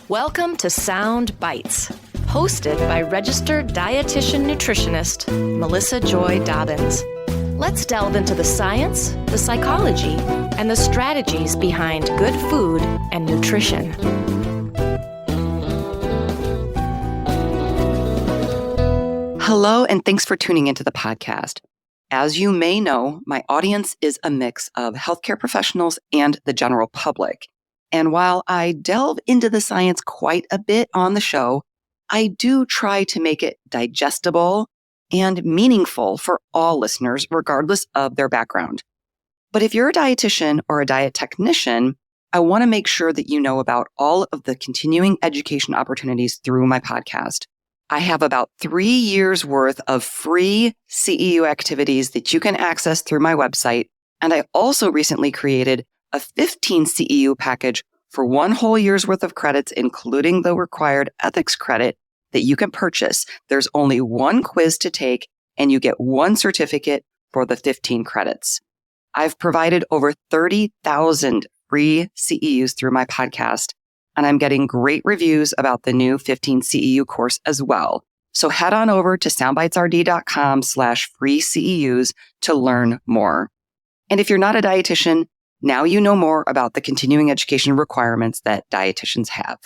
Welcome to Sound Bites, hosted by registered dietitian nutritionist Melissa Joy Dobbins. Let's delve into the science, the psychology, and the strategies behind good food and nutrition. Hello, and thanks for tuning into the podcast. As you may know, my audience is a mix of healthcare professionals and the general public. And while I delve into the science quite a bit on the show, I do try to make it digestible and meaningful for all listeners, regardless of their background. But if you're a dietitian or a diet technician, I want to make sure that you know about all of the continuing education opportunities through my podcast. I have about 3 years worth of free CEU activities that you can access through my website. And I also recently created a 15 CEU package for 1 whole year's worth of credits, including the required ethics credit that you can purchase. There's only 1 quiz to take, and you get 1 certificate for the 15 credits. I've provided over 30,000 free CEUs through my podcast, and I'm getting great reviews about the new 15 CEU course as well. So head on over to soundbitesrd.com/free CEUs to learn more. And if you're not a dietitian, now you know more about the continuing education requirements that dietitians have.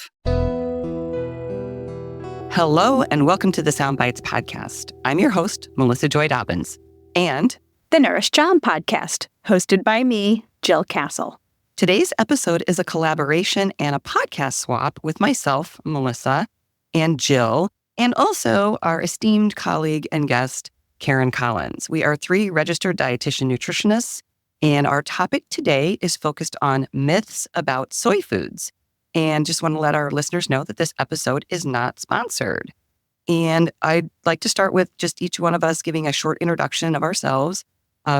Hello, and welcome to the Sound Bites podcast. I'm your host, Melissa Joy Dobbins, and the Nourish Child podcast, hosted by me, Jill Castle. Today's episode is a collaboration and a podcast swap with myself, Melissa, and Jill, and also our esteemed colleague and guest, Karen Collins. We are 3 registered dietitian nutritionists, and our topic today is focused on myths about soy foods. And just want to let our listeners know that this episode is not sponsored. And I'd like to start with just each one of us giving a short introduction of ourselves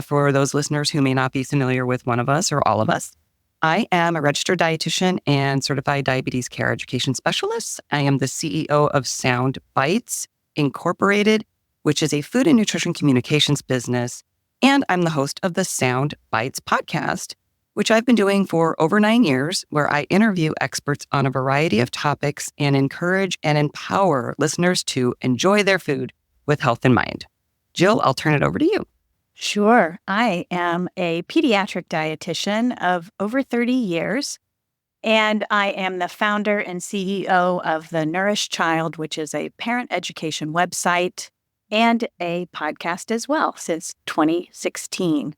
for those listeners who may not be familiar with one of us or all of us. I am a registered dietitian and certified diabetes care education specialist. I am the CEO of Sound Bites Incorporated, which is a food and nutrition communications business. And I'm the host of the Sound Bites podcast, which I've been doing for over 9 years, where I interview experts on a variety of topics and encourage and empower listeners to enjoy their food with health in mind. Jill, I'll turn it over to you. Sure. I am a pediatric dietitian of over 30 years, and I am the founder and CEO of the Nourish Child, which is a parent education website and a podcast as well since 2016.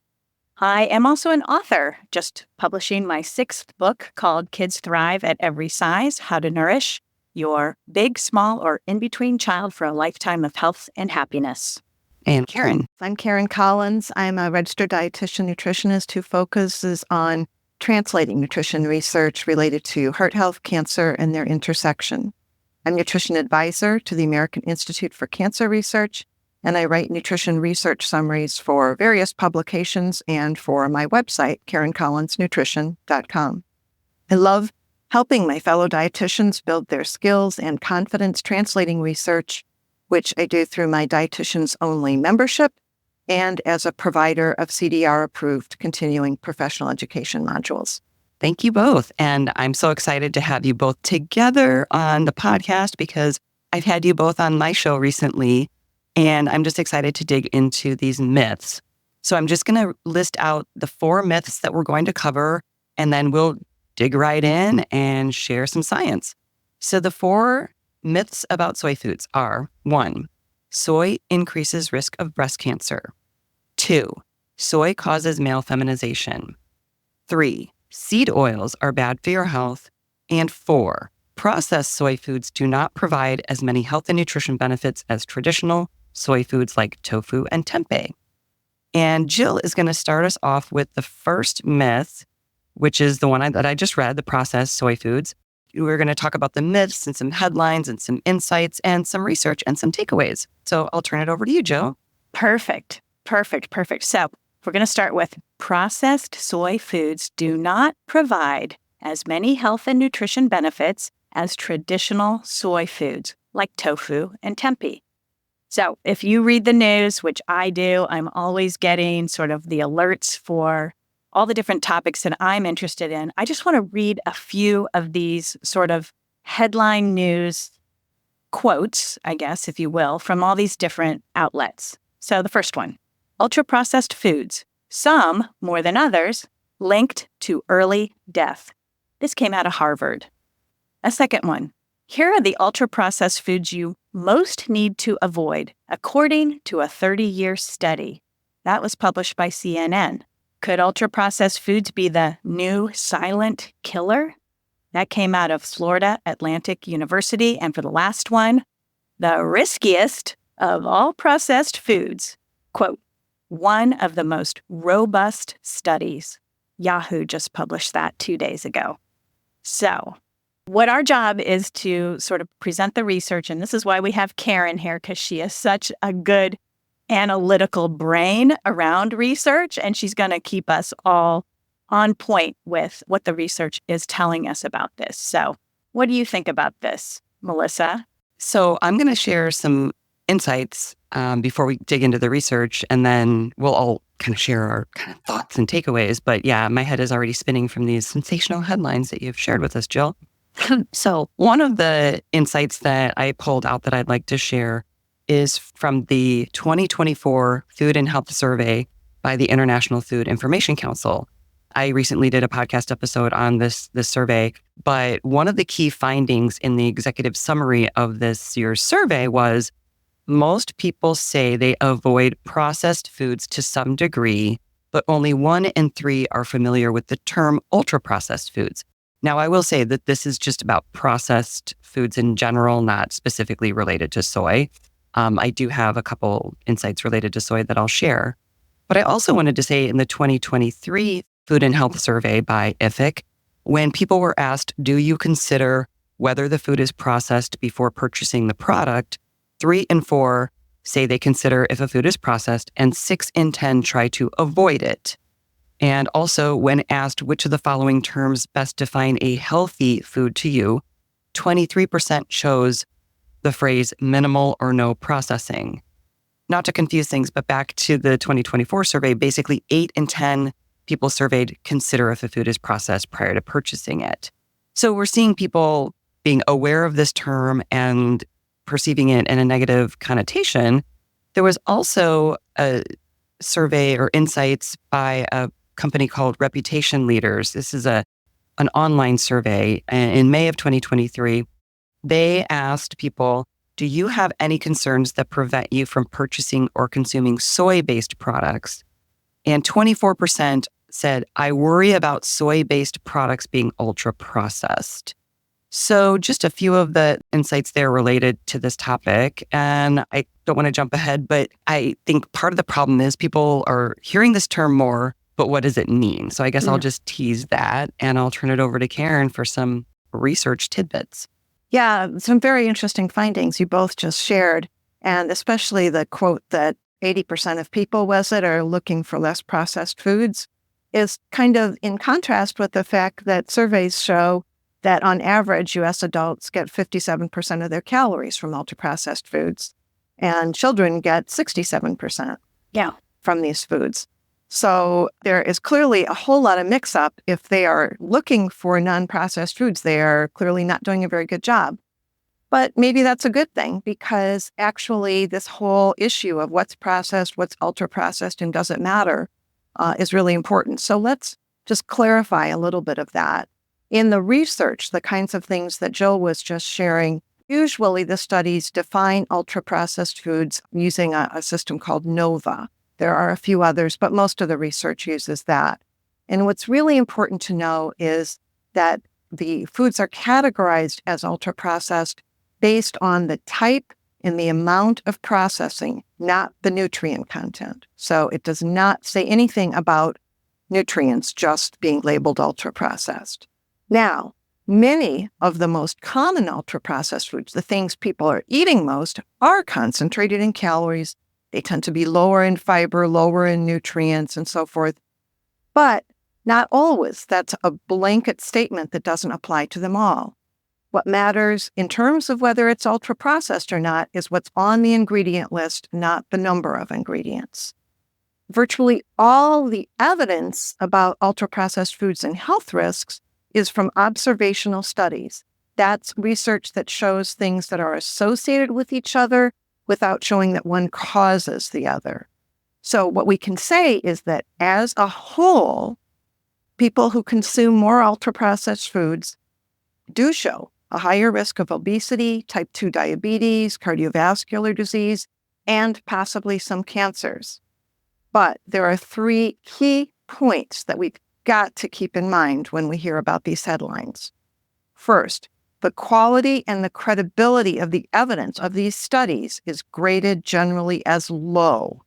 I am also an author, just publishing my 6th book called Kids Thrive at Every Size: How to Nourish Your Big, Small, or In-Between Child for a Lifetime of Health and Happiness. And Karen. I'm Karen Collins. I'm a registered dietitian nutritionist who focuses on translating nutrition research related to heart health, cancer, and their intersection. I'm nutrition advisor to the American Institute for Cancer Research, and I write nutrition research summaries for various publications and for my website, KarenCollinsNutrition.com. I love helping my fellow dietitians build their skills and confidence translating research, which I do through my Dietitians Only membership and as a provider of CDR-approved continuing professional education modules. Thank you both. And I'm so excited to have you both together on the podcast because I've had you both on my show recently, and I'm just excited to dig into these myths. So I'm just going to list out the 4 myths that we're going to cover, and then we'll dig right in and share some science. So the 4 myths about soy foods are: 1, soy increases risk of breast cancer. 2, soy causes male feminization. 3, seed oils are bad for your health. And 4, processed soy foods do not provide as many health and nutrition benefits as traditional soy foods like tofu and tempeh. And Jill is going to start us off with the first myth, which is the one that I just read, the processed soy foods. We're going to talk about the myths and some headlines and some insights and some research and some takeaways. So I'll turn it over to you, Jill. Perfect. So we're going to start with processed soy foods do not provide as many health and nutrition benefits as traditional soy foods like tofu and tempeh. So if you read the news, which I do, I'm always getting sort of the alerts for all the different topics that I'm interested in. I just want to read a few of these sort of headline news quotes, I guess, if you will, from all these different outlets. So the first one, ultra-processed foods, some more than others, linked to early death. This came out of Harvard. A second one, here are the ultra-processed foods you most need to avoid, according to a 30-year study. That was published by CNN. Could ultra-processed foods be the new silent killer? That came out of Florida Atlantic University. And for the last one, the riskiest of all processed foods. Quote, one of the most robust studies. Yahoo just published that 2 days ago. So what our job is to sort of present the research, and this is why we have Karen here, because she is such a good analytical brain around research, and she's going to keep us all on point with what the research is telling us about this. So what do you think about this, Melissa? So I'm going to share some insights before we dig into the research, and then we'll all kind of share our kind of thoughts and takeaways. But yeah, my head is already spinning from these sensational headlines that you've shared with us, Jill. So one of the insights that I pulled out that I'd like to share is from the 2024 Food and Health Survey by the International Food Information Council. I recently did a podcast episode on this survey, but one of the key findings in the executive summary of this year's survey was most people say they avoid processed foods to some degree, but only 1 in 3 are familiar with the term ultra-processed foods. Now, I will say that this is just about processed foods in general, not specifically related to soy. I do have a couple insights related to soy that I'll share. But I also wanted to say in the 2023 Food and Health Survey by IFIC, when people were asked, do you consider whether the food is processed before purchasing the product, 3 in 4 say they consider if a food is processed, and 6 in 10 try to avoid it. And also, when asked which of the following terms best define a healthy food to you, 23% chose the phrase minimal or no processing. Not to confuse things, but back to the 2024 survey, basically 8 in 10 people surveyed consider if a food is processed prior to purchasing it. So we're seeing people being aware of this term and perceiving it in a negative connotation. There was also a survey or insights by a company called Reputation Leaders. This is an online survey. In May of 2023, they asked people, do you have any concerns that prevent you from purchasing or consuming soy-based products? And 24% said, I worry about soy-based products being ultra-processed. So just a few of the insights there related to this topic. And I don't want to jump ahead, but I think part of the problem is people are hearing this term more, but what does it mean? So I guess I'll just tease that and I'll turn it over to Karen for some research tidbits. Yeah, some very interesting findings you both just shared, and especially the quote that 80% of people, was it, are looking for less processed foods, is kind of in contrast with the fact that surveys show that on average, U.S. adults get 57% of their calories from ultra-processed foods, and children get 67% from these foods. So there is clearly a whole lot of mix-up. If they are looking for non-processed foods, they are clearly not doing a very good job. But maybe that's a good thing, because actually this whole issue of what's processed, what's ultra-processed, and does it matter is really important. So let's just clarify a little bit of that. In the research, the kinds of things that Jill was just sharing, usually the studies define ultra-processed foods using a system called NOVA. There are a few others, but most of the research uses that. And what's really important to know is that the foods are categorized as ultra-processed based on the type and the amount of processing, not the nutrient content. So it does not say anything about nutrients just being labeled ultra-processed. Now, many of the most common ultra-processed foods, the things people are eating most, are concentrated in calories. They tend to be lower in fiber, lower in nutrients, and so forth. But not always. That's a blanket statement that doesn't apply to them all. What matters in terms of whether it's ultra-processed or not is what's on the ingredient list, not the number of ingredients. Virtually all the evidence about ultra-processed foods and health risks is from observational studies. That's research that shows things that are associated with each other without showing that one causes the other. So what we can say is that as a whole, people who consume more ultra-processed foods do show a higher risk of obesity, type 2 diabetes, cardiovascular disease, and possibly some cancers. But there are 3 key points that we've got to keep in mind when we hear about these headlines. First, the quality and the credibility of the evidence of these studies is graded generally as low.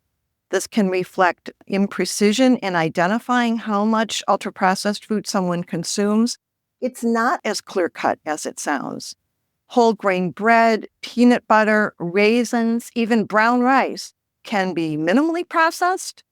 This can reflect imprecision in identifying how much ultra-processed food someone consumes. It's not as clear-cut as it sounds. Whole grain bread, peanut butter, raisins, even brown rice can be minimally processed,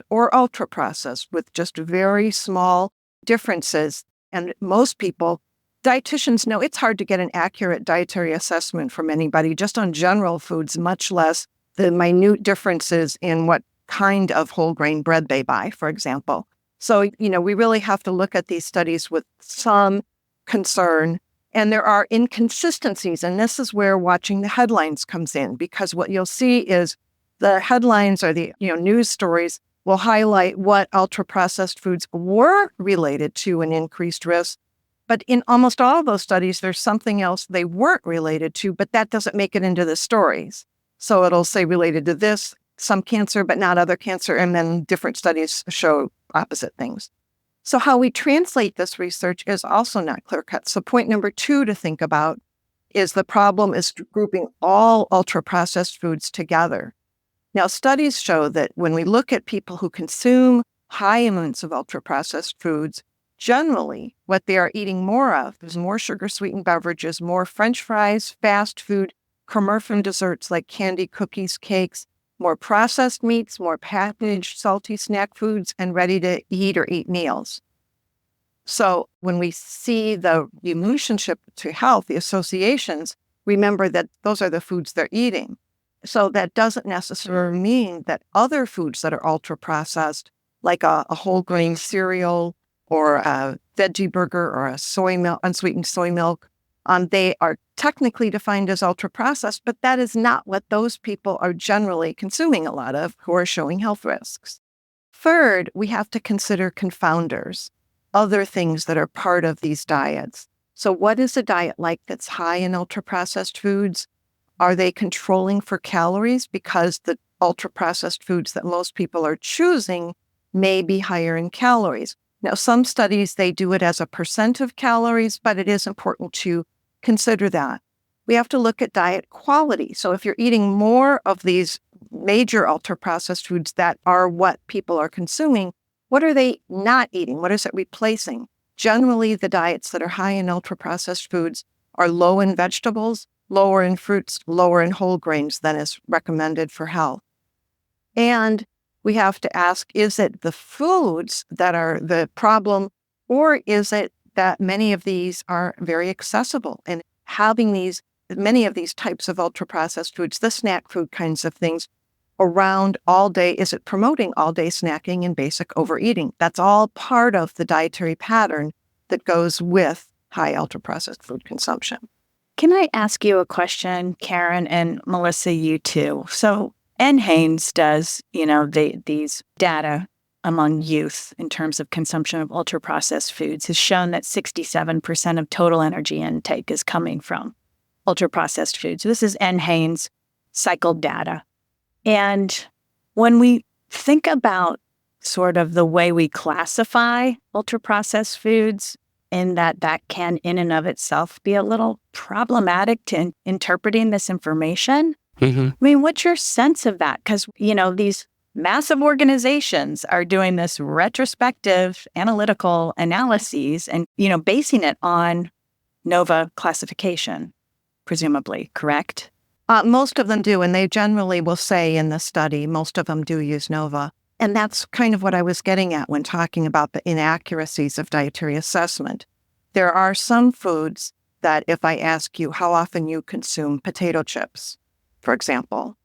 or ultra-processed with just very small differences. And most people, dietitians know it's hard to get an accurate dietary assessment from anybody just on general foods, much less the minute differences in what kind of whole grain bread they buy, for example. So, we really have to look at these studies with some concern. And there are inconsistencies. And this is where watching the headlines comes in, because what you'll see is the headlines or the news stories will highlight what ultra-processed foods were related to an increased risk. But in almost all of those studies, there's something else they weren't related to, but that doesn't make it into the stories. So it'll say related to this, some cancer, but not other cancer. And then different studies show opposite things. So how we translate this research is also not clear-cut. So point number 2 to think about is the problem is grouping all ultra-processed foods together. Now, studies show that when we look at people who consume high amounts of ultra-processed foods, generally what they are eating more of is more sugar-sweetened beverages, more French fries, fast food, commercial desserts like candy, cookies, cakes, more processed meats, more packaged salty snack foods, and ready-to-eat or eat meals. So when we see the relationship to health, the associations, remember that those are the foods they're eating. So that doesn't necessarily mean that other foods that are ultra-processed, like a whole grain cereal or a veggie burger or a unsweetened soy milk, they are technically defined as ultra-processed, but that is not what those people are generally consuming a lot of who are showing health risks. Third, we have to consider confounders, other things that are part of these diets. So what is a diet like that's high in ultra-processed foods? Are they controlling for calories because the ultra-processed foods that most people are choosing may be higher in calories? Now, some studies, they do it as a % of calories, but it is important to consider that. We have to look at diet quality. So if you're eating more of these major ultra-processed foods that are what people are consuming, what are they not eating? What is it replacing? Generally, the diets that are high in ultra-processed foods are low in vegetables, lower in fruits, lower in whole grains than is recommended for health. And we have to ask, is it the foods that are the problem, or is it that many of these are very accessible? And having many of these types of ultra-processed foods, the snack food kinds of things, around all day, is it promoting all-day snacking and basic overeating? That's all part of the dietary pattern that goes with high ultra-processed food consumption. Can I ask you a question, Karen, and Melissa, you too? So NHANES does, these data among youth in terms of consumption of ultra-processed foods has shown that 67% of total energy intake is coming from ultra-processed foods. This is NHANES cycled data. And when we think about sort of the way we classify ultra-processed foods, in that can in and of itself be a little problematic to interpreting this information. Mm-hmm. I mean, what's your sense of that? Because, these massive organizations are doing this retrospective analytical analyses and, basing it on NOVA classification, presumably, correct? Most of them do, and they generally will say in the study, most of them do use NOVA. And that's kind of what I was getting at when talking about the inaccuracies of dietary assessment. There are some foods that if I ask you how often you consume potato chips, for example,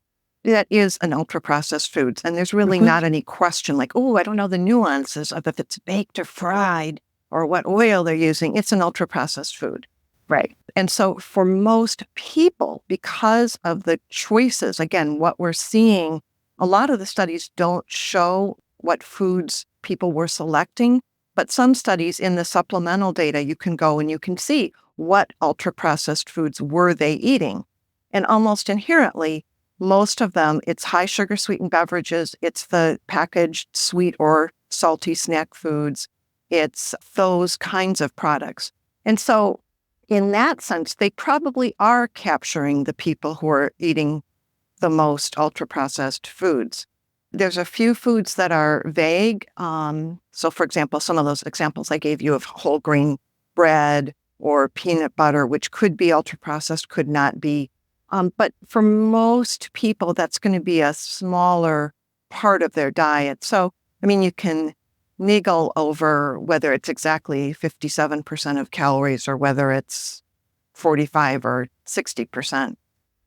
that is an ultra-processed food. And there's really not any question like, I don't know the nuances of if it's baked or fried or what oil they're using. It's an ultra-processed food. Right. And so for most people, because of the choices, again, what we're seeing, a lot of the studies don't show what foods people were selecting, but some studies in the supplemental data, you can go and you can see what ultra-processed foods were they eating. And almost inherently, most of them, it's high sugar sweetened beverages, it's the packaged sweet or salty snack foods, it's those kinds of products. And so in that sense, they probably are capturing the people who are eating the most ultra-processed foods. There's a few foods that are vague. So, for example, some of those examples I gave you of whole grain bread or peanut butter, which could be ultra-processed, could not be. But for most people, that's going to be a smaller part of their diet. So, I mean, you can niggle over whether it's exactly 57% of calories or whether it's 45 or 60%.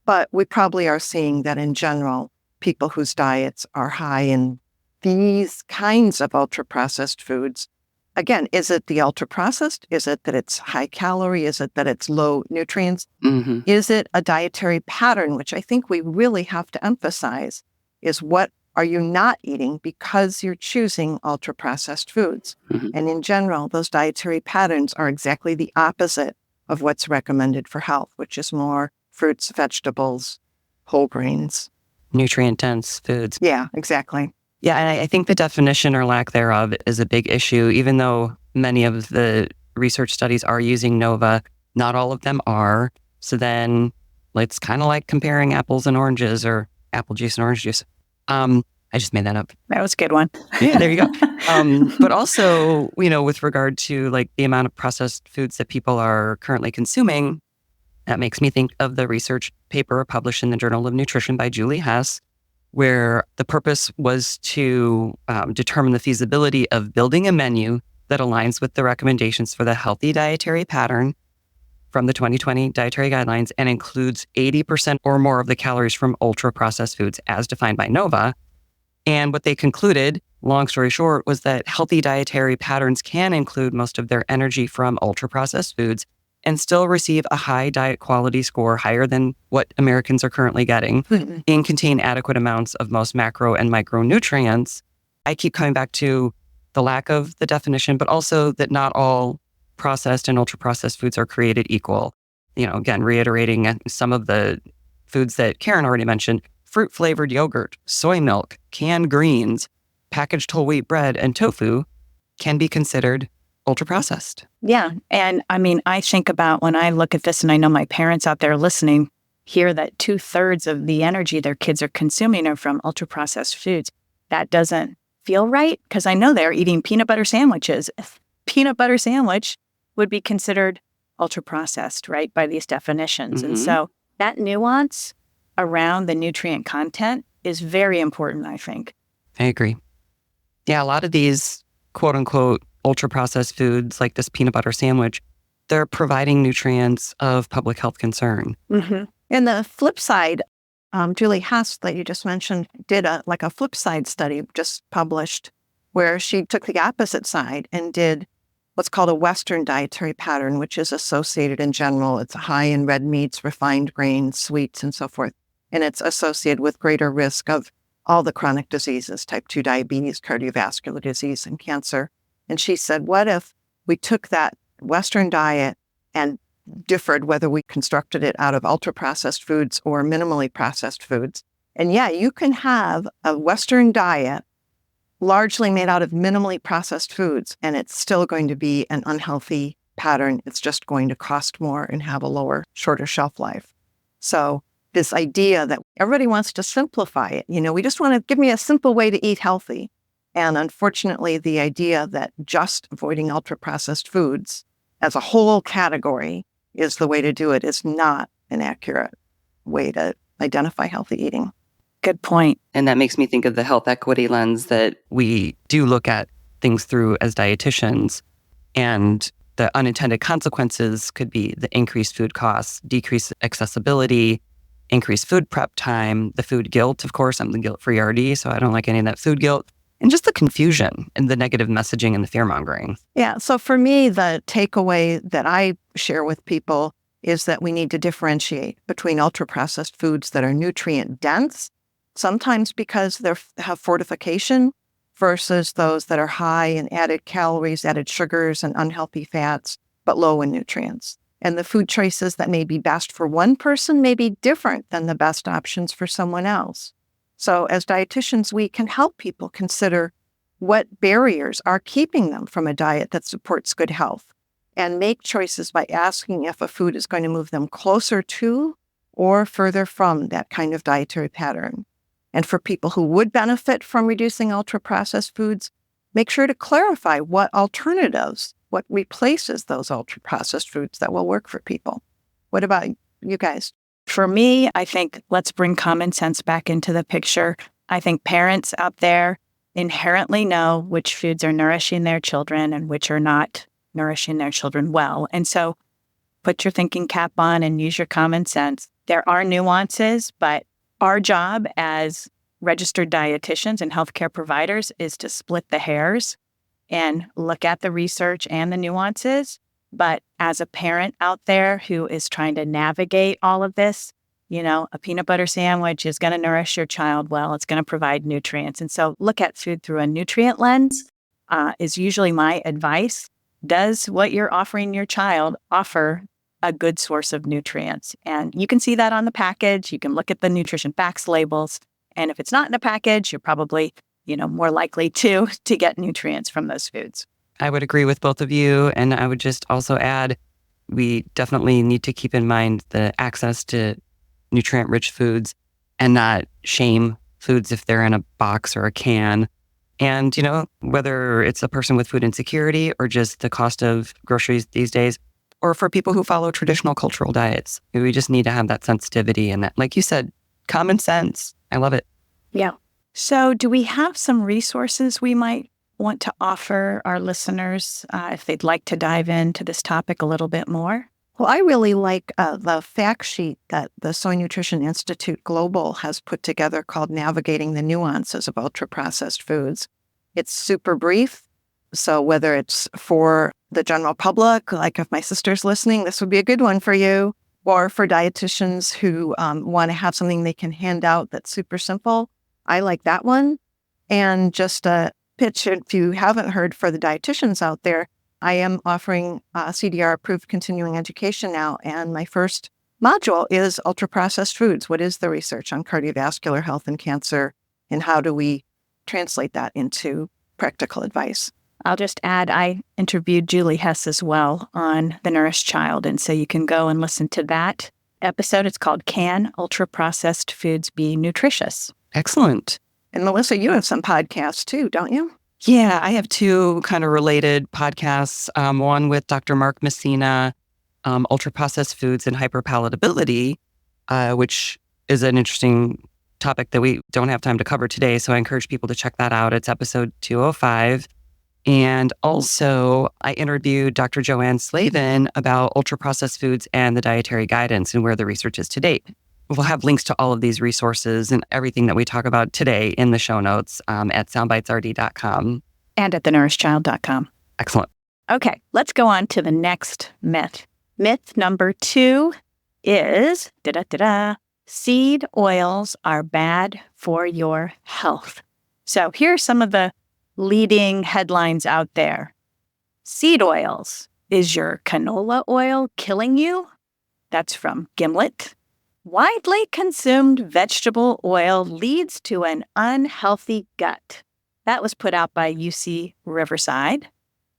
But we probably are seeing that in general, people whose diets are high in these kinds of ultra-processed foods. Again, is it the ultra-processed? Is it that it's high calorie? Is it that it's low nutrients? Mm-hmm. Is it a dietary pattern, which I think we really have to emphasize, is what are you not eating because you're choosing ultra-processed foods? Mm-hmm. And in general, those dietary patterns are exactly the opposite of what's recommended for health, which is more fruits, vegetables, whole grains. Nutrient-dense foods. Yeah, exactly. Yeah, and I think the definition or lack thereof is a big issue. Even though many of the research studies are using NOVA, not all of them are. So then it's kind of like comparing apples and oranges or apple juice and orange juice. I just made that up. That was a good one. Yeah, there you go. But also, with regard to like the amount of processed foods that people are currently consuming, that makes me think of the research paper published in the Journal of Nutrition by Julie Hess, where the purpose was to determine the feasibility of building a menu that aligns with the recommendations for the healthy dietary pattern from the 2020 dietary guidelines and includes 80% or more of the calories from ultra-processed foods as defined by NOVA. And what they concluded, long story short, was that healthy dietary patterns can include most of their energy from ultra-processed foods and still receive a high diet quality score, higher than what Americans are currently getting, and contain adequate amounts of most macro and micronutrients. I keep coming back to the lack of the definition, but also that not all processed and ultra-processed foods are created equal. Again, reiterating some of the foods that Karen already mentioned: fruit-flavored yogurt, soy milk, canned greens, packaged whole wheat bread, and tofu can be considered ultra-processed. Yeah. And I mean, I think about when I look at this, and I know my parents out there listening hear that 2/3 of the energy their kids are consuming are from ultra-processed foods. That doesn't feel right, because I know they're eating peanut butter sandwiches. Peanut butter sandwich would be considered ultra-processed, right, by these definitions. Mm-hmm. And so that nuance around the nutrient content is very important, I think. I agree. Yeah, a lot of these quote-unquote ultra-processed foods, like this peanut butter sandwich, they're providing nutrients of public health concern. Mm-hmm. And the flip side, Julie Hess, that you just mentioned, did a flip side study just published where she took the opposite side and did what's called a Western dietary pattern, which is associated in general. It's high in red meats, refined grains, sweets, and so forth. And it's associated with greater risk of all the chronic diseases, type 2 diabetes, cardiovascular disease, and cancer. And she said, what if we took that Western diet and differed whether we constructed it out of ultra-processed foods or minimally processed foods? And yeah, you can have a Western diet largely made out of minimally processed foods, and it's still going to be an unhealthy pattern. It's just going to cost more and have a shorter shelf life. So this idea that everybody wants to simplify it, we just want to give me a simple way to eat healthy. And unfortunately, the idea that just avoiding ultra-processed foods as a whole category is the way to do it is not an accurate way to identify healthy eating. Good point. And that makes me think of the health equity lens that we do look at things through as dietitians. And the unintended consequences could be the increased food costs, decreased accessibility, increased food prep time, the food guilt. Of course, I'm the guilt-free RD, so I don't like any of that food guilt. and just the confusion and the negative messaging and the fear mongering. Yeah. So for me, the takeaway that I share with people is that we need to differentiate between ultra-processed foods that are nutrient dense, sometimes because they have fortification, versus those that are high in added calories, added sugars, and unhealthy fats, but low in nutrients. And the food choices that may be best for one person may be different than the best options for someone else. So as dietitians, we can help people consider what barriers are keeping them from a diet that supports good health, and make choices by asking if a food is going to move them closer to or further from that kind of dietary pattern. And for people who would benefit from reducing ultra-processed foods, make sure to clarify what alternatives, what replaces those ultra-processed foods that will work for people. What about you guys? For me, I think let's bring common sense back into the picture. I think parents out there inherently know which foods are nourishing their children and which are not nourishing their children well. And so put your thinking cap on and use your common sense. There are nuances, but our job as registered dietitians and healthcare providers is to split the hairs and look at the research and the nuances. But as a parent out there who is trying to navigate all of this, a peanut butter sandwich is going to nourish your child well. It's going to provide nutrients. And so look at food through a nutrient lens is usually my advice. Does what you're offering your child offer a good source of nutrients? And you can see that on the package. You can look at the nutrition facts labels. And if it's not in a package, you're probably, more likely to get nutrients from those foods. I would agree with both of you. And I would just also add, we definitely need to keep in mind the access to nutrient-rich foods and not shame foods if they're in a box or a can. And, whether it's a person with food insecurity or just the cost of groceries these days, or for people who follow traditional cultural diets, we just need to have that sensitivity and that, like you said, common sense. I love it. Yeah. So do we have some resources we might want to offer our listeners if they'd like to dive into this topic a little bit more? Well, I really like the fact sheet that the Soy Nutrition Institute Global has put together called Navigating the Nuances of Ultra-Processed Foods. It's super brief. So whether it's for the general public, like if my sister's listening, this would be a good one for you, or for dietitians who want to have something they can hand out that's super simple, I like that one. And just a pitch, if you haven't heard, for the dietitians out there, I am offering CDR-approved continuing education now, and my first module is ultra-processed foods. What is the research on cardiovascular health and cancer, and how do we translate that into practical advice? I'll just add, I interviewed Julie Hess as well on The Nourished Child, and so you can go and listen to that episode. It's called Can Ultra-Processed Foods Be Nutritious? Excellent. And Melissa, you have some podcasts too, don't you? Yeah, I have two kind of related podcasts. One with Dr. Mark Messina, Ultra-Processed Foods and Hyperpalatability, which is an interesting topic that we don't have time to cover today. So I encourage people to check that out. It's episode 205. And also, I interviewed Dr. Joanne Slavin about ultra-processed foods and the dietary guidance and where the research is to date. We'll have links to all of these resources and everything that we talk about today in the show notes at soundbitesrd.com. And at thenourishedchild.com. Excellent. Okay, let's go on to the next myth. Myth number 2 is, seed oils are bad for your health. So here are some of the leading headlines out there. Seed oils. Is your canola oil killing you? That's from Gimlet. Widely consumed vegetable oil leads to an unhealthy gut. That was put out by UC Riverside.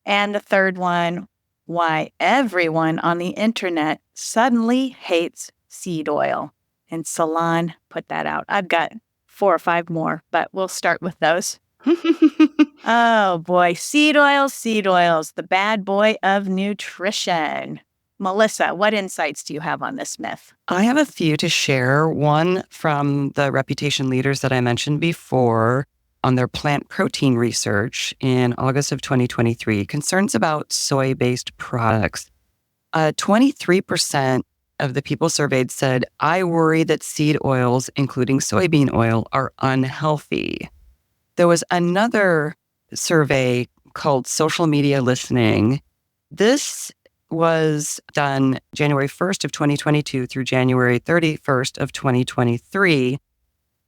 And the third one, why everyone on the internet suddenly hates seed oil. And Salon put that out. I've got 4 or 5 more, but we'll start with those. Oh boy, seed oils, the bad boy of nutrition. Melissa, what insights do you have on this myth? I have a few to share. One from the reputation leaders that I mentioned before on their plant protein research in August of 2023, concerns about soy-based products. 23% of the people surveyed said, I worry that seed oils, including soybean oil, are unhealthy. There was another survey called Social Media Listening. This was done January 1st of 2022 through January 31st of 2023,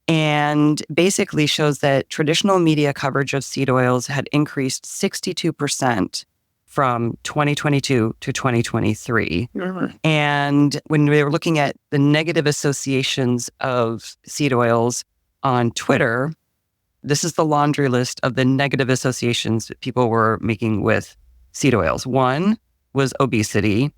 and basically shows that traditional media coverage of seed oils had increased 62% from 2022 to 2023. Mhm. And when they were looking at the negative associations of seed oils on Twitter, this is the laundry list of the negative associations that people were making with seed oils. One was obesity.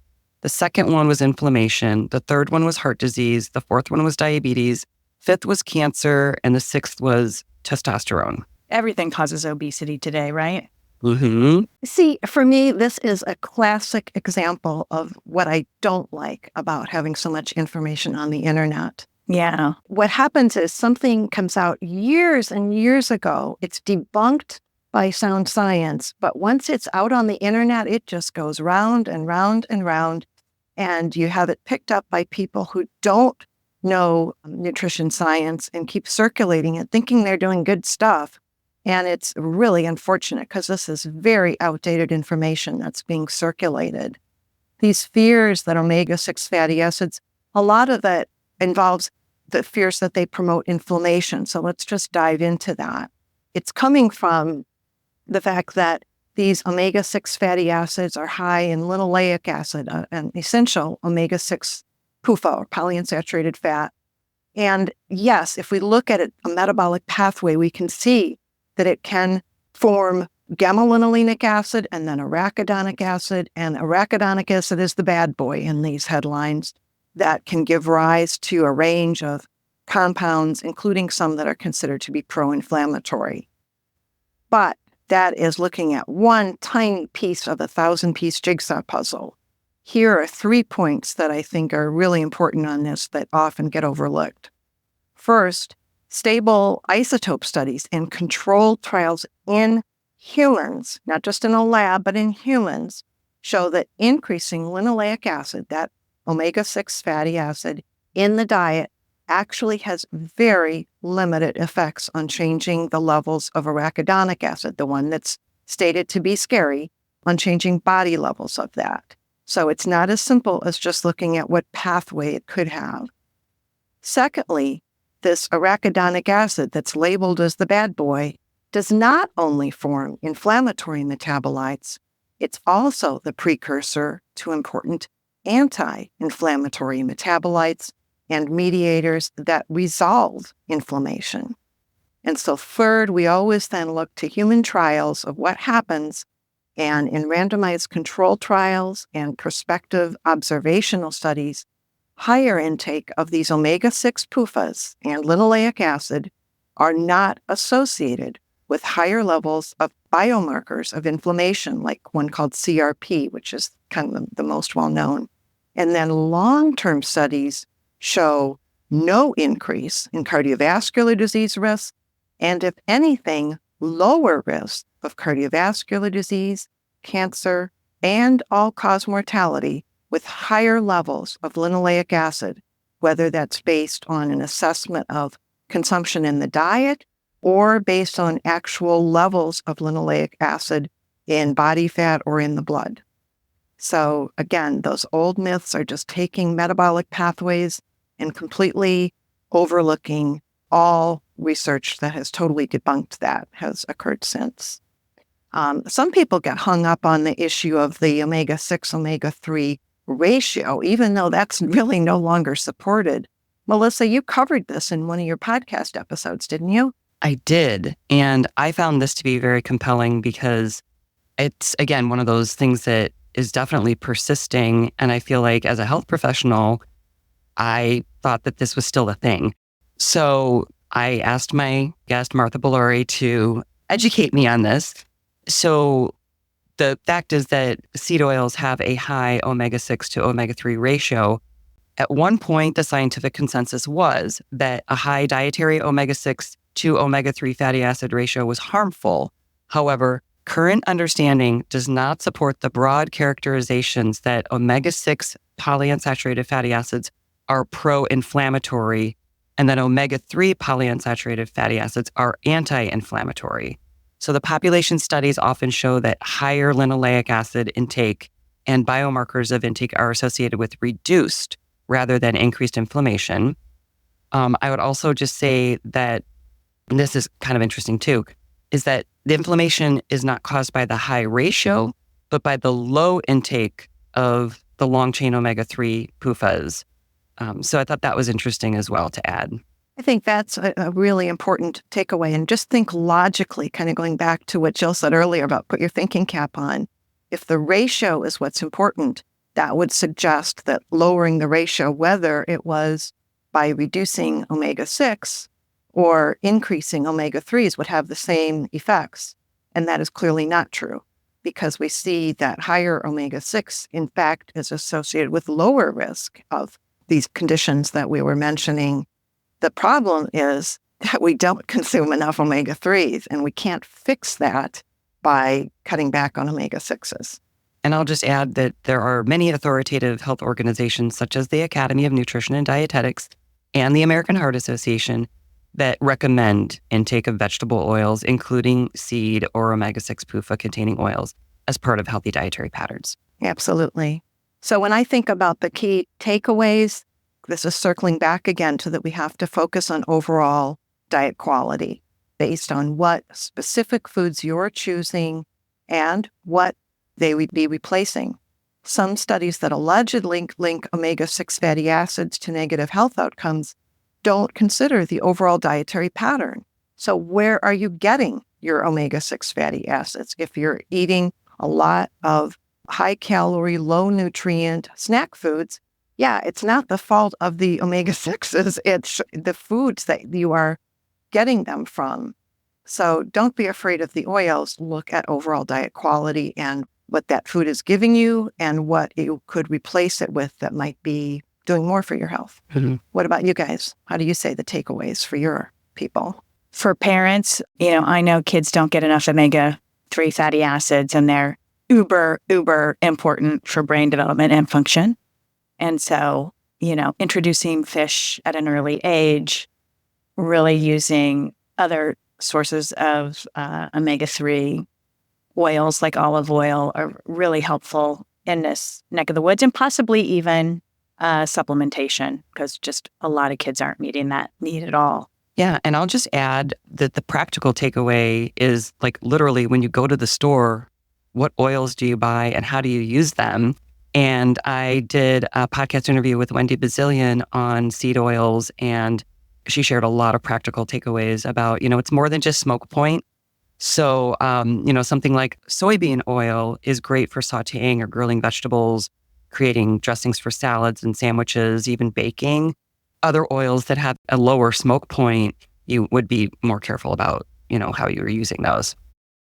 The second one was inflammation. The third one was heart disease. The fourth one was diabetes. Fifth was cancer. And the sixth was testosterone. Everything causes obesity today, right? Mm-hmm. See, for me, this is a classic example of what I don't like about having so much information on the internet. Yeah. What happens is something comes out years and years ago. It's debunked by sound science, but once it's out on the internet, it just goes round and round and round, and you have it picked up by people who don't know nutrition science and keep circulating it, thinking they're doing good stuff. And it's really unfortunate because this is very outdated information that's being circulated. These fears that omega-6 fatty acids, a lot of that involves the fears that they promote inflammation. So let's just dive into that. It's coming from the fact that these omega-6 fatty acids are high in linoleic acid, an essential omega-6 PUFA, or polyunsaturated fat. And yes, if we look at it, a metabolic pathway, we can see that it can form gamma-linolenic acid and then arachidonic acid. And arachidonic acid is the bad boy in these headlines that can give rise to a range of compounds, including some that are considered to be pro-inflammatory. But that is looking at one tiny piece of a 1,000-piece jigsaw puzzle. Here are 3 points that I think are really important on this that often get overlooked. First, stable isotope studies and controlled trials in humans, not just in a lab, but in humans, show that increasing linoleic acid, that omega-6 fatty acid, in the diet actually has very limited effects on changing the levels of arachidonic acid, the one that's stated to be scary, on changing body levels of that. So it's not as simple as just looking at what pathway it could have. Secondly, this arachidonic acid that's labeled as the bad boy does not only form inflammatory metabolites, it's also the precursor to important anti-inflammatory metabolites and mediators that resolve inflammation. And so third, we always then look to human trials of what happens, and in randomized control trials and prospective observational studies, higher intake of these omega-6 PUFAs and linoleic acid are not associated with higher levels of biomarkers of inflammation, like one called CRP, which is kind of the most well-known. And then long-term studies show no increase in cardiovascular disease risk, and if anything, lower risk of cardiovascular disease, cancer, and all-cause mortality with higher levels of linoleic acid, whether that's based on an assessment of consumption in the diet or based on actual levels of linoleic acid in body fat or in the blood. So again, those old myths are just taking metabolic pathways and completely overlooking all research that has totally debunked that has occurred since. Some people get hung up on the issue of the omega-6, omega-3 ratio, even though that's really no longer supported. Melissa, you covered this in one of your podcast episodes, didn't you? I did. And I found this to be very compelling because it's, again, one of those things that is definitely persisting. And I feel like as a health professional, I thought that this was still a thing. So I asked my guest, Martha Bellori, to educate me on this. So the fact is that seed oils have a high omega-6 to omega-3 ratio. At one point, the scientific consensus was that a high dietary omega-6 to omega-3 fatty acid ratio was harmful. However, current understanding does not support the broad characterizations that omega-6 polyunsaturated fatty acids are pro-inflammatory And then omega-3 polyunsaturated fatty acids are anti-inflammatory. So the population studies often show that higher linoleic acid intake and biomarkers of intake are associated with reduced rather than increased inflammation. I would also just say that, and this is kind of interesting too, is that the inflammation is not caused by the high ratio, but by the low intake of the long-chain omega-3 PUFAs. So I thought that was interesting as well to add. I think that's a really important takeaway. And just think logically, kind of going back to what Jill said earlier about put your thinking cap on. If the ratio is what's important, that would suggest that lowering the ratio, whether it was by reducing omega-6 or increasing omega-3s, would have the same effects. And that is clearly not true, because we see that higher omega-6, in fact, is associated with lower risk of these conditions that we were mentioning. The problem is that we don't consume enough omega-3s, and we can't fix that by cutting back on omega-6s. And I'll just add that there are many authoritative health organizations, such as the Academy of Nutrition and Dietetics and the American Heart Association, that recommend intake of vegetable oils, including seed or omega-6 PUFA containing oils, as part of healthy dietary patterns. Absolutely. So when I think about the key takeaways, this is circling back again to that we have to focus on overall diet quality based on what specific foods you're choosing and what they would be replacing. Some studies that allegedly link omega-6 fatty acids to negative health outcomes don't consider the overall dietary pattern. So where are you getting your omega-6 fatty acids? If you're eating a lot of high-calorie, low-nutrient snack foods, yeah, it's not the fault of the omega-6s. It's the foods that you are getting them from. So don't be afraid of the oils. Look at overall diet quality and what that food is giving you and what you could replace it with that might be doing more for your health. Mm-hmm. What about you guys? How do you say the takeaways for your people? For parents, I know kids don't get enough omega-3 fatty acids, and they're uber important for brain development and function. And so, introducing fish at an early age, really using other sources of omega-3 oils like olive oil are really helpful in this neck of the woods, and possibly even supplementation, because just a lot of kids aren't meeting that need at all. Yeah, and I'll just add that the practical takeaway is, like, literally when you go to the store, what oils do you buy and how do you use them? And I did a podcast interview with Wendy Bazillion on seed oils, and she shared a lot of practical takeaways about, it's more than just smoke point. So, something like soybean oil is great for sauteing or grilling vegetables, creating dressings for salads and sandwiches, even baking. Other oils that have a lower smoke point, you would be more careful about, how you were using those.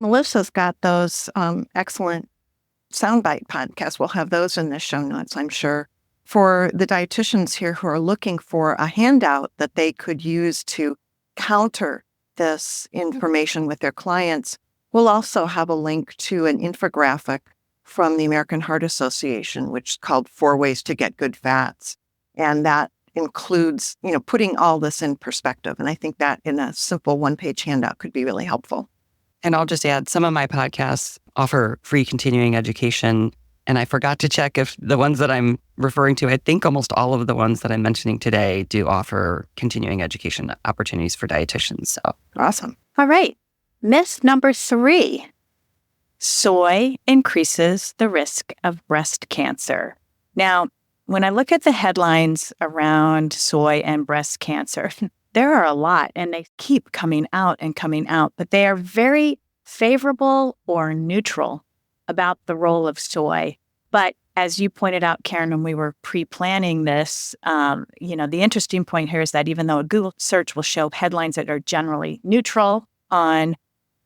Melissa's got those excellent soundbite podcasts. We'll have those in the show notes, I'm sure. For the dietitians here who are looking for a handout that they could use to counter this information with their clients, we'll also have a link to an infographic from the American Heart Association, which is called 4 Ways to Get Good Fats. And that includes, putting all this in perspective. And I think that in a simple one-page handout could be really helpful. And I'll just add, some of my podcasts offer free continuing education. And I forgot to check if the ones that I'm referring to, I think almost all of the ones that I'm mentioning today do offer continuing education opportunities for dietitians. So Awesome. All right. Myth number 3. Soy increases the risk of breast cancer. Now, when I look at the headlines around soy and breast cancer, there are a lot, and they keep coming out, but they are very favorable or neutral about the role of soy. But as you pointed out, Karen, when we were pre-planning this, the interesting point here is that even though a Google search will show headlines that are generally neutral on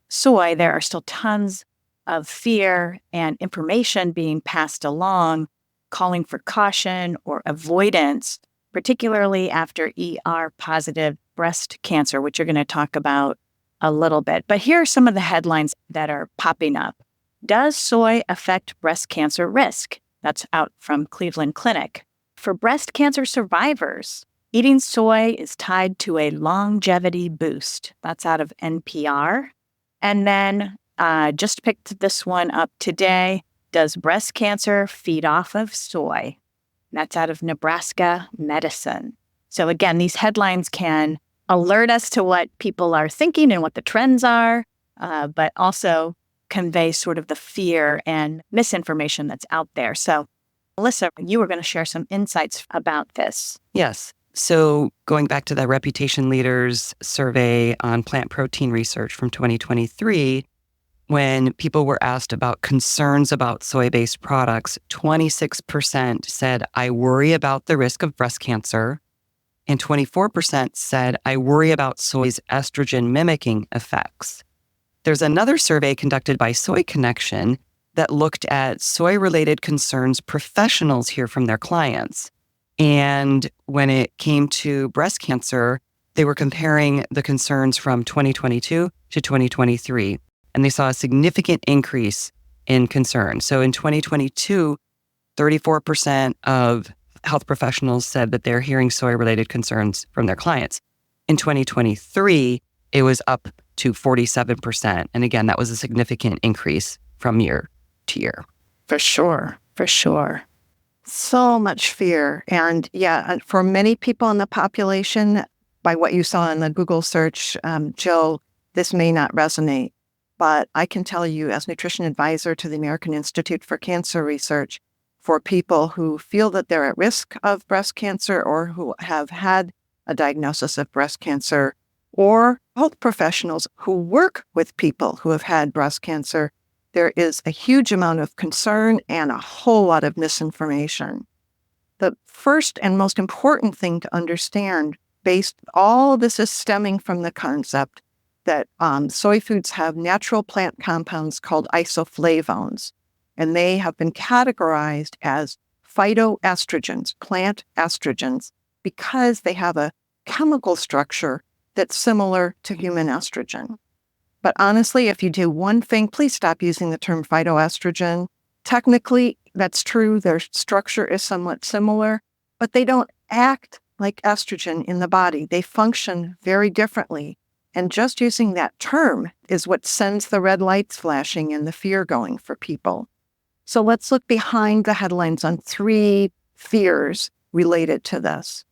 soy, there are still tons of fear and information being passed along, calling for caution or avoidance, particularly after ER-positive breast cancer, which you're going to talk about a little bit. But here are some of the headlines that are popping up. Does soy affect breast cancer risk? That's out from Cleveland Clinic. For breast cancer survivors, Eating soy is tied to a longevity boost. That's out of NPR. And then just picked this one up today. Does breast cancer feed off of soy? That's out of Nebraska Medicine. So again, these headlines can alert us to what people are thinking and what the trends are, but also convey sort of the fear and misinformation that's out there. So, Melissa, you were going to share some insights about this. Yes. So going back to the Reputation Leaders survey on plant protein research from 2023, when people were asked about concerns about soy-based products, 26% said, I worry about the risk of breast cancer. And 24% said, I worry about soy's estrogen mimicking effects. There's another survey conducted by Soy Connection that looked at soy-related concerns professionals hear from their clients. And when it came to breast cancer, they were comparing the concerns from 2022 to 2023, and they saw a significant increase in concern. So in 2022, 34% of health professionals said that they're hearing soy-related concerns from their clients. In 2023, it was up to 47%. And again, that was a significant increase from year to year. For sure. So much fear. And for many people in the population, by what you saw in the Google search, Jill, this may not resonate. But I can tell you, as nutrition advisor to the American Institute for Cancer Research, for people who feel that they're at risk of breast cancer or who have had a diagnosis of breast cancer, or health professionals who work with people who have had breast cancer, there is a huge amount of concern and a whole lot of misinformation. The first and most important thing to understand, all of this is stemming from the concept that soy foods have natural plant compounds called isoflavones, and they have been categorized as phytoestrogens, plant estrogens, because they have a chemical structure that's similar to human estrogen. But honestly, if you do one thing, please stop using the term phytoestrogen. Technically, that's true. Their structure is somewhat similar, but they don't act like estrogen in the body. They function very differently. And just using that term is what sends the red lights flashing and the fear going for people. So let's look behind the headlines on 3 fears related to this.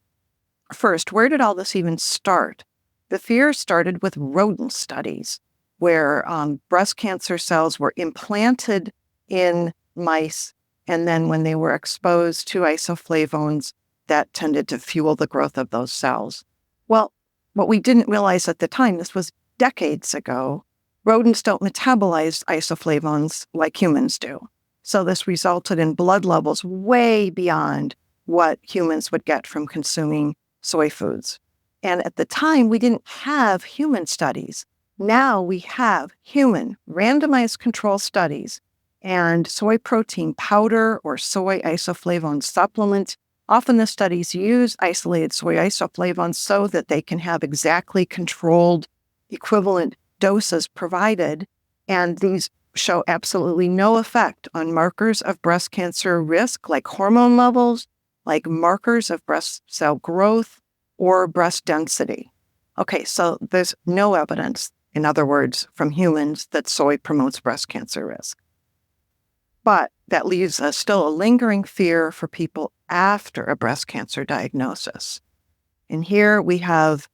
First, where did all this even start? The fear started with rodent studies, where breast cancer cells were implanted in mice, and then when they were exposed to isoflavones, that tended to fuel the growth of those cells. Well, what we didn't realize at the time, this was decades ago, rodents don't metabolize isoflavones like humans do. So this resulted in blood levels way beyond what humans would get from consuming soy foods. And at the time, we didn't have human studies. Now we have human randomized control studies, and soy protein powder or soy isoflavone supplements. Often the studies use isolated soy isoflavones so that they can have exactly controlled equivalent doses provided. And these show absolutely no effect on markers of breast cancer risk, like hormone levels, like markers of breast cell growth, or breast density. Okay, so there's no evidence, in other words, from humans that soy promotes breast cancer risk. But that leaves still a lingering fear for people after a breast cancer diagnosis. And here we have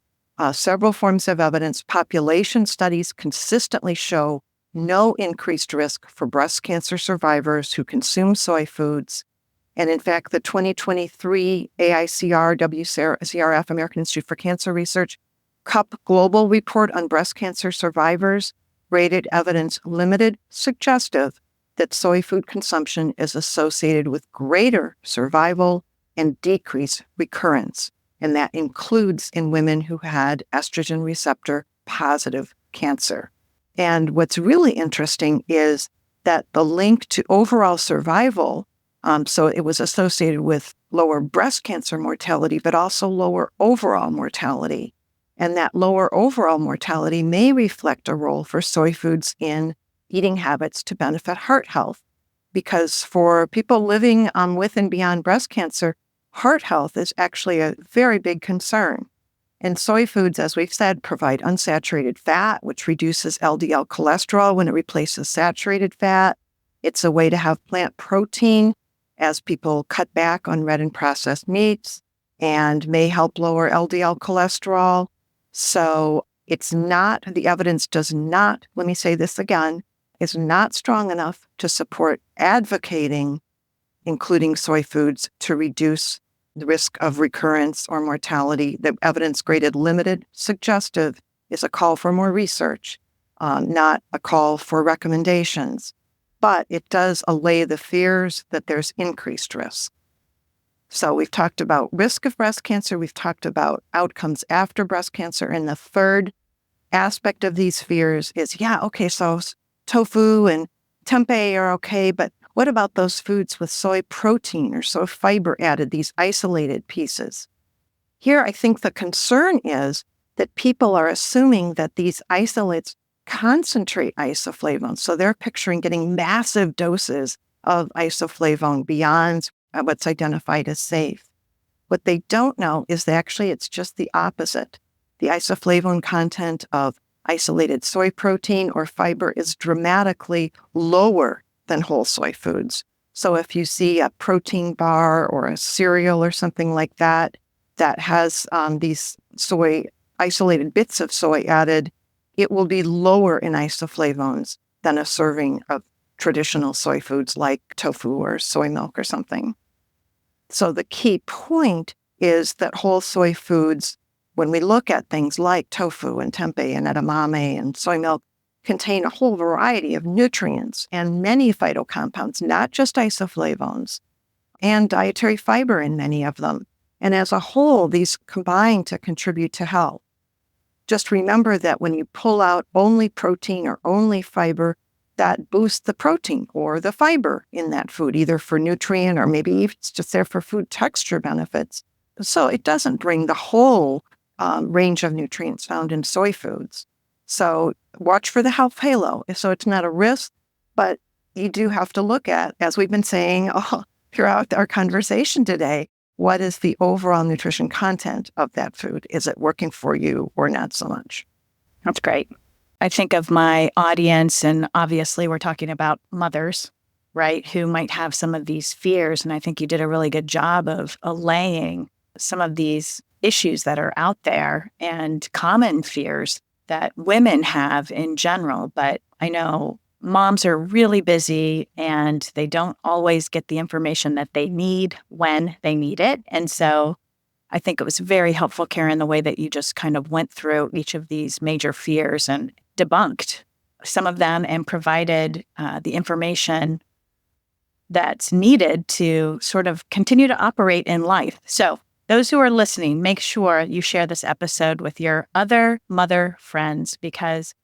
several forms of evidence. Population studies consistently show no increased risk for breast cancer survivors who consume soy foods. And in fact, the 2023 AICR WCRF, American Institute for Cancer Research, CUP Global Report on Breast Cancer Survivors rated evidence limited, suggestive that soy food consumption is associated with greater survival and decreased recurrence. And that includes in women who had estrogen receptor positive cancer. And what's really interesting is that the link to overall survival, so it was associated with lower breast cancer mortality, but also lower overall mortality. And that lower overall mortality may reflect a role for soy foods in eating habits to benefit heart health. Because for people living with and beyond breast cancer, heart health is actually a very big concern. And soy foods, as we've said, provide unsaturated fat, which reduces LDL cholesterol when it replaces saturated fat. It's a way to have plant protein as people cut back on red and processed meats, and may help lower LDL cholesterol. So the evidence does not, let me say this again, is not strong enough to support advocating including soy foods to reduce the risk of recurrence or mortality. The evidence graded limited suggestive is a call for more research, not a call for recommendations. But it does allay the fears that there's increased risk. So we've talked about risk of breast cancer. We've talked about outcomes after breast cancer. And the third aspect of these fears is, so tofu and tempeh are okay, but what about those foods with soy protein or soy fiber added, these isolated pieces? Here, I think the concern is that people are assuming that these isolates concentrate isoflavone. So they're picturing getting massive doses of isoflavone beyond what's identified as safe. What they don't know is that actually it's just the opposite. The isoflavone content of isolated soy protein or fiber is dramatically lower than whole soy foods. So if you see a protein bar or a cereal or something like that has these isolated bits of soy added, it will be lower in isoflavones than a serving of traditional soy foods like tofu or soy milk or something. So the key point is that whole soy foods, when we look at things like tofu and tempeh and edamame and soy milk, contain a whole variety of nutrients and many phytocompounds, not just isoflavones, and dietary fiber in many of them. And as a whole, these combine to contribute to health. Just remember that when you pull out only protein or only fiber, that boosts the protein or the fiber in that food, either for nutrient or maybe it's just there for food texture benefits. So it doesn't bring the whole range of nutrients found in soy foods. So watch for the health halo. So it's not a risk, but you do have to look at, as we've been saying throughout our conversation today, what is the overall nutrition content of that food? Is it working for you or not so much? That's great. I think of my audience, and obviously we're talking about mothers, right, who might have some of these fears. And I think you did a really good job of allaying some of these issues that are out there and common fears that women have in general. But I know moms are really busy and they don't always get the information that they need when they need it. And so I think it was very helpful, Karen, the way that you just kind of went through each of these major fears and debunked some of them and provided the information that's needed to sort of continue to operate in life. So those who are listening, make sure you share this episode with your other mother friends, because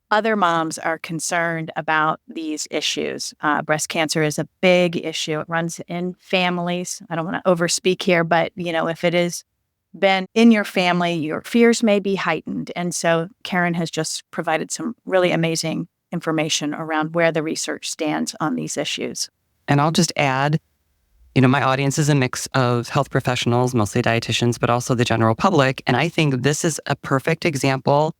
other moms are concerned about these issues. Breast cancer is a big issue. It runs in families. I don't want to overspeak here, but if it has been in your family, your fears may be heightened. And so Karen has just provided some really amazing information around where the research stands on these issues. And I'll just add, my audience is a mix of health professionals, mostly dietitians, but also the general public. And I think this is a perfect example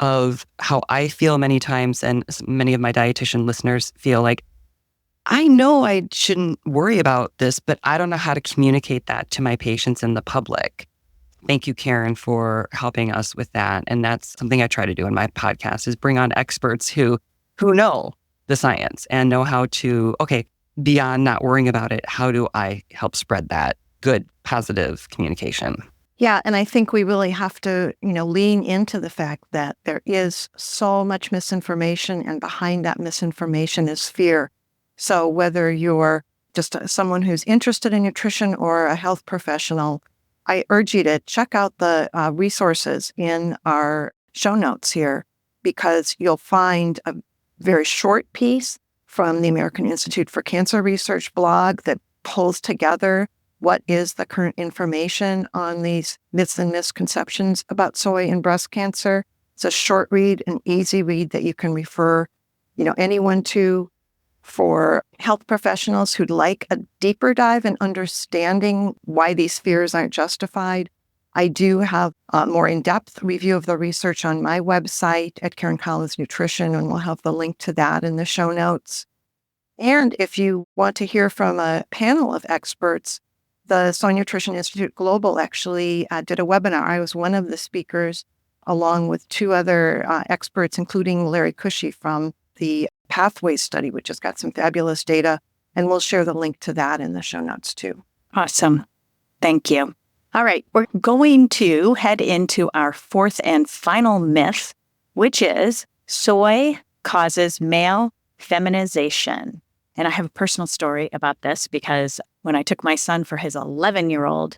of how I feel many times, and many of my dietitian listeners feel like, I know I shouldn't worry about this, but I don't know how to communicate that to my patients and the public. Thank you, Karen, for helping us with that. And that's something I try to do in my podcast, is bring on experts who know the science and know how to, beyond not worrying about it, how do I help spread that good, positive communication? Yeah, and I think we really have to, lean into the fact that there is so much misinformation, and behind that misinformation is fear. So whether you're just someone who's interested in nutrition or a health professional, I urge you to check out the resources in our show notes here, because you'll find a very short piece from the American Institute for Cancer Research blog that pulls together what is the current information on these myths and misconceptions about soy and breast cancer. It's a short read, an easy read that you can refer, anyone to. for health professionals who'd like a deeper dive in understanding why these fears aren't justified. I do have a more in-depth review of the research on my website at Karen Collins Nutrition, and we'll have the link to that in the show notes. And if you want to hear from a panel of experts, the Soy Nutrition Institute Global actually did a webinar. I was one of the speakers, along with two other experts, including Larry Cushy from the Pathways study, which has got some fabulous data. And we'll share the link to that in the show notes too. Awesome. Thank you. All right, we're going to head into our fourth and final myth, which is soy causes male feminization. And I have a personal story about this because when I took my son for his 11-year-old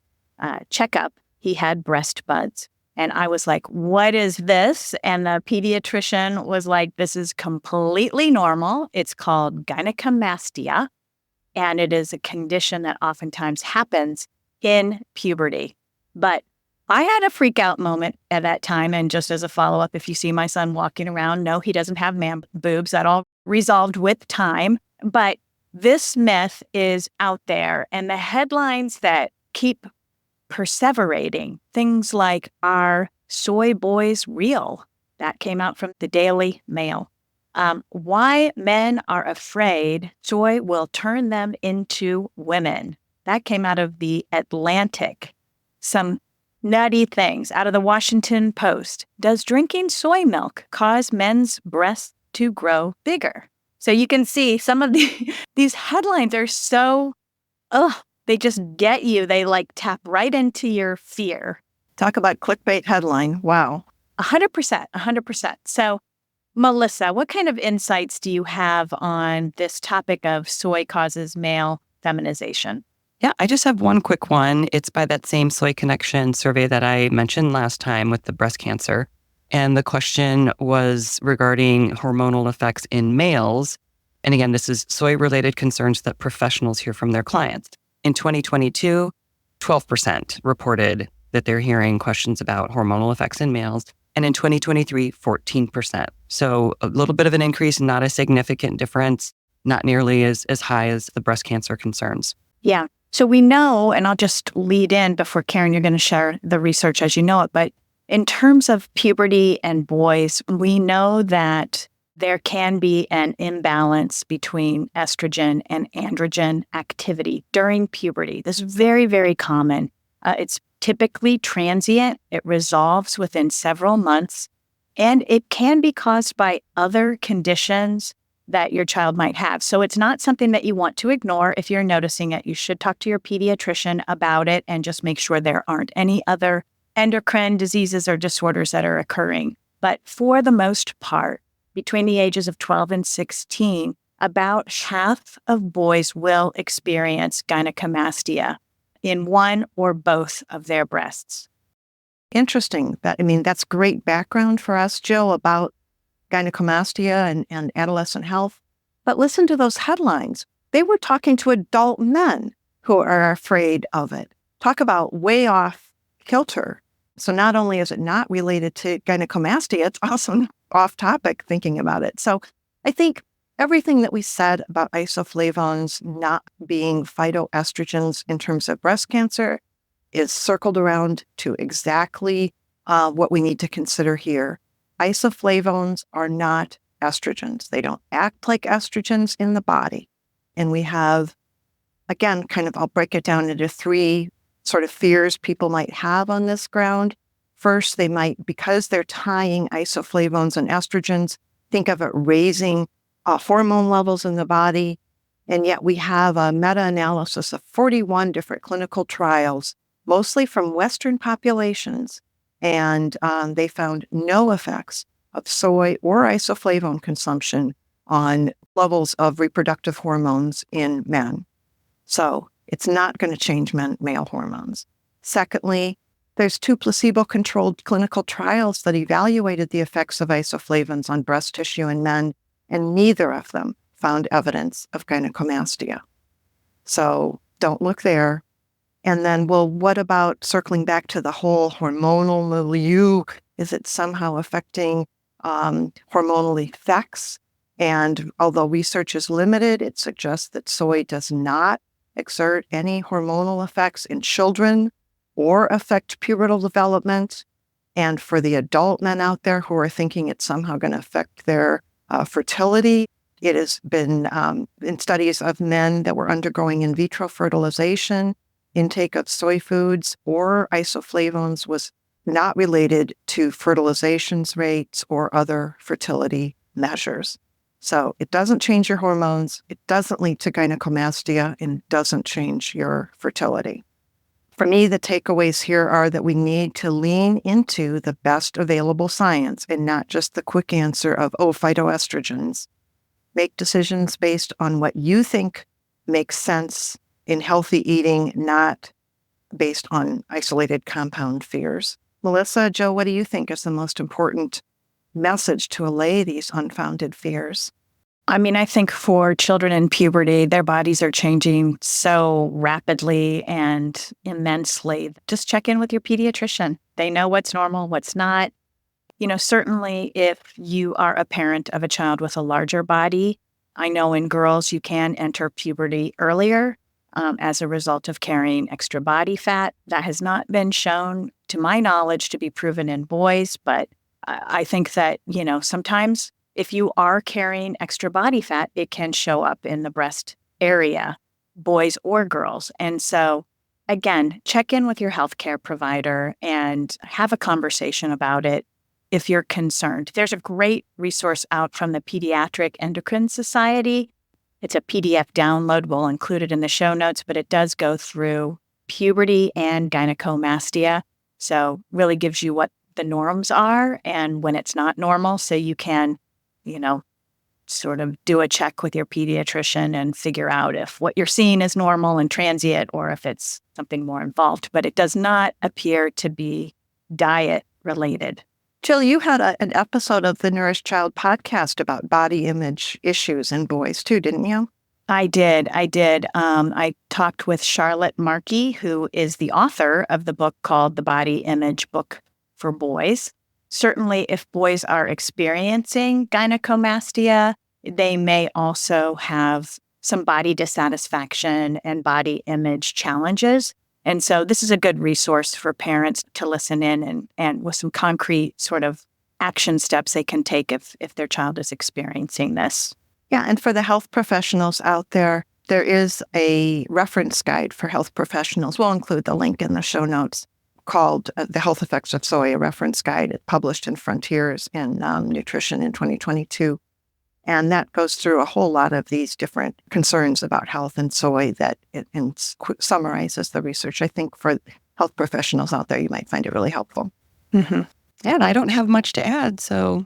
checkup, he had breast buds. And I was like, what is this? And the pediatrician was like, this is completely normal. It's called gynecomastia. And it is a condition that oftentimes happens in puberty. But I had a freak out moment at that time. And just as a follow-up, if you see my son walking around, no, he doesn't have man boobs. That all resolved with time. But this myth is out there. And the headlines that keep perseverating, things like, are soy boys real? That came out from the Daily Mail. Why men are afraid soy will turn them into women. That came out of the Atlantic. Some nutty things out of the Washington Post. Does drinking soy milk cause men's breasts to grow bigger? So you can see some of these headlines are so, they just get you. They like tap right into your fear. Talk about clickbait headline. Wow. 100%. So Melissa, what kind of insights do you have on this topic of soy causes male feminization? Yeah, I just have one quick one. It's by that same Soy Connection survey that I mentioned last time with the breast cancer. And the question was regarding hormonal effects in males. And again, this is soy-related concerns that professionals hear from their clients. In 2022, 12% reported that they're hearing questions about hormonal effects in males. And in 2023, 14%. So a little bit of an increase, not a significant difference, not nearly as high as the breast cancer concerns. Yeah. So we know, and I'll just lead in before Karen, you're going to share the research as you know it, but in terms of puberty and boys, we know that there can be an imbalance between estrogen and androgen activity during puberty. This is very, very common. It's typically transient. It resolves within several months, and it can be caused by other conditions that your child might have. So it's not something that you want to ignore. If you're noticing it, you should talk to your pediatrician about it and just make sure there aren't any other endocrine diseases or disorders that are occurring. But for the most part, between the ages of 12 and 16, about half of boys will experience gynecomastia in one or both of their breasts. Interesting. That's great background for us, Jill, about gynecomastia and adolescent health. But listen to those headlines. They were talking to adult men who are afraid of it. Talk about way off kilter. So not only is it not related to gynecomastia, it's also off topic thinking about it. So I think everything that we said about isoflavones not being phytoestrogens in terms of breast cancer is circled around to exactly what we need to consider here. Isoflavones are not estrogens. They don't act like estrogens in the body. And we have, again, I'll break it down into three sort of fears people might have on this ground. First, they might, because they're tying isoflavones and estrogens, think of it raising hormone levels in the body. And yet we have a meta-analysis of 41 different clinical trials, mostly from Western populations. And they found no effects of soy or isoflavone consumption on levels of reproductive hormones in men. So it's not going to change male hormones. Secondly, there's 2 placebo-controlled clinical trials that evaluated the effects of isoflavones on breast tissue in men, and neither of them found evidence of gynecomastia. So don't look there. And then, what about circling back to the whole hormonal milieu? Is it somehow affecting hormonal effects? And although research is limited, it suggests that soy does not exert any hormonal effects in children or affect pubertal development. And for the adult men out there who are thinking it's somehow going to affect their fertility, it has been in studies of men that were undergoing in vitro fertilization, intake of soy foods or isoflavones was not related to fertilization rates or other fertility measures. So it doesn't change your hormones, it doesn't lead to gynecomastia, and it doesn't change your fertility. For me, the takeaways here are that we need to lean into the best available science and not just the quick answer of, phytoestrogens. Make decisions based on what you think makes sense in healthy eating, not based on isolated compound fears. Melissa, Joe, what do you think is the most important message to allay these unfounded fears? I mean, I think for children in puberty, their bodies are changing so rapidly and immensely. Just check in with your pediatrician. They know what's normal, what's not. Certainly if you are a parent of a child with a larger body, I know in girls you can enter puberty earlier as a result of carrying extra body fat. That has not been shown, to my knowledge, to be proven in boys, but I think that, sometimes if you are carrying extra body fat, it can show up in the breast area, boys or girls. And so, again, check in with your healthcare provider and have a conversation about it if you're concerned. There's a great resource out from the Pediatric Endocrine Society. It's a PDF download. We'll include it in the show notes, but it does go through puberty and gynecomastia. So really gives you what the norms are and when it's not normal, so you can, sort of do a check with your pediatrician and figure out if what you're seeing is normal and transient or if it's something more involved. But it does not appear to be diet related. Jill, you had an episode of the Nourished Child podcast about body image issues in boys too, didn't you? I did. I talked with Charlotte Markey, who is the author of the book called The Body Image Book for Boys. Certainly, if boys are experiencing gynecomastia, they may also have some body dissatisfaction and body image challenges. And so this is a good resource for parents to listen in and with some concrete sort of action steps they can take if their child is experiencing this. Yeah, and for the health professionals out there, there is a reference guide for health professionals. We'll include the link in the show notes called The Health Effects of Soy, a reference guide, published in Frontiers in Nutrition in 2022. And that goes through a whole lot of these different concerns about health and soy that it summarizes the research. I think for health professionals out there, you might find it really helpful. Mm-hmm. And I don't have much to add, so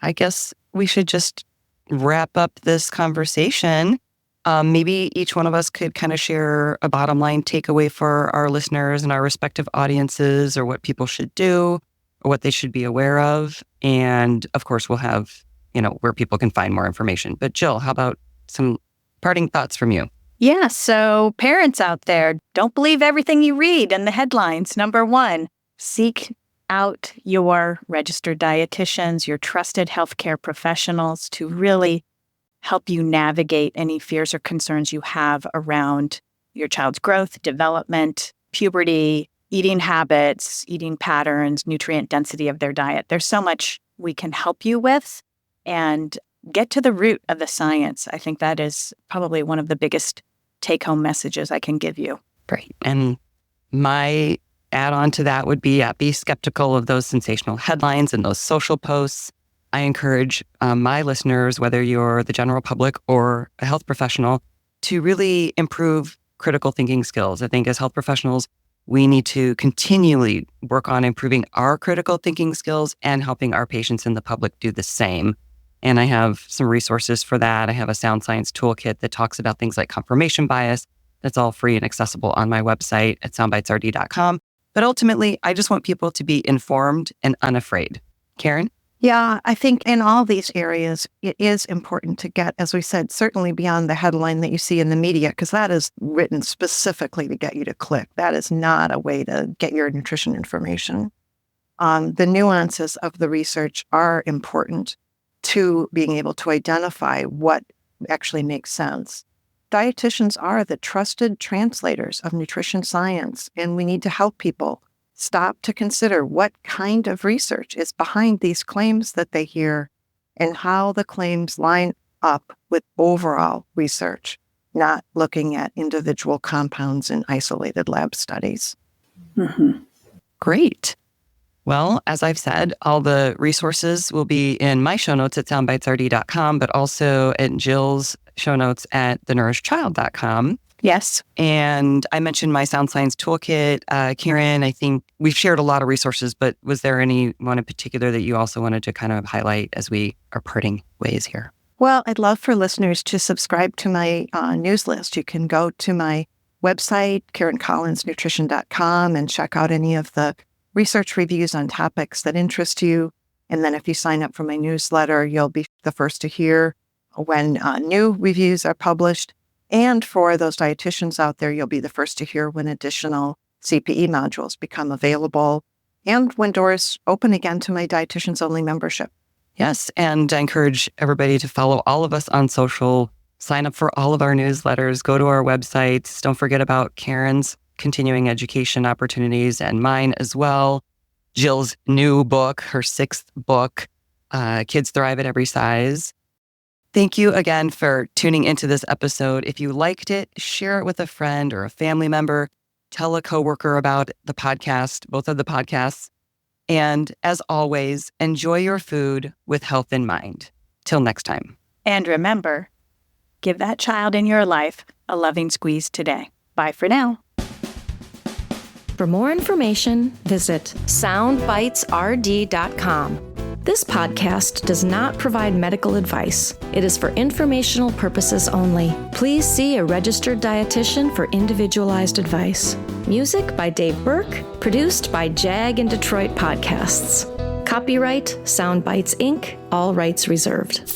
I guess we should just wrap up this conversation. Maybe each one of us could kind of share a bottom line takeaway for our listeners and our respective audiences, or what people should do or what they should be aware of. And of course, we'll have, where people can find more information. But Jill, how about some parting thoughts from you? Yeah, so parents out there, don't believe everything you read in the headlines. Number one, seek out your registered dietitians, your trusted healthcare professionals to really help you navigate any fears or concerns you have around your child's growth, development, puberty, eating habits, eating patterns, nutrient density of their diet. There's so much we can help you with, and get to the root of the science. I think that is probably one of the biggest take-home messages I can give you. Great. And my add-on to that would be, be skeptical of those sensational headlines and those social posts. I encourage my listeners, whether you're the general public or a health professional, to really improve critical thinking skills. I think as health professionals, we need to continually work on improving our critical thinking skills and helping our patients and the public do the same. And I have some resources for that. I have a sound science toolkit that talks about things like confirmation bias. That's all free and accessible on my website at soundbitesrd.com. But ultimately, I just want people to be informed and unafraid. Karen? Yeah, I think in all these areas, it is important to get, as we said, certainly beyond the headline that you see in the media, because that is written specifically to get you to click. That is not a way to get your nutrition information. The nuances of the research are important. to being able to identify what actually makes sense. Dietitians are the trusted translators of nutrition science, and we need to help people stop to consider what kind of research is behind these claims that they hear and how the claims line up with overall research, not looking at individual compounds in isolated lab studies. Mm-hmm. Great. Well, as I've said, all the resources will be in my show notes at soundbitesrd.com, but also at Jill's show notes at thenourishedchild.com. Yes. And I mentioned my Sound Science Toolkit. Karen, I think we've shared a lot of resources, but was there any one in particular that you also wanted to kind of highlight as we are parting ways here? Well, I'd love for listeners to subscribe to my news list. You can go to my website, KarenCollinsNutrition.com, and check out any of the research reviews on topics that interest you. And then if you sign up for my newsletter, you'll be the first to hear when new reviews are published. And for those dietitians out there, you'll be the first to hear when additional CPE modules become available and when doors open again to my Dietitians Only membership. Yes, and I encourage everybody to follow all of us on social, sign up for all of our newsletters, go to our websites. Don't forget about Karen's continuing education opportunities and mine as well. Jill's new book, her 6th book, Kids Thrive at Every Size. Thank you again for tuning into this episode. If you liked it, share it with a friend or a family member. Tell a coworker about the podcast, both of the podcasts. And as always, enjoy your food with health in mind. Till next time. And remember, give that child in your life a loving squeeze today. Bye for now. For more information, visit soundbitesrd.com. This podcast does not provide medical advice. It is for informational purposes only. Please see a registered dietitian for individualized advice. Music by Dave Burke, produced by Jag and Detroit Podcasts. Copyright Soundbites Inc., all rights reserved.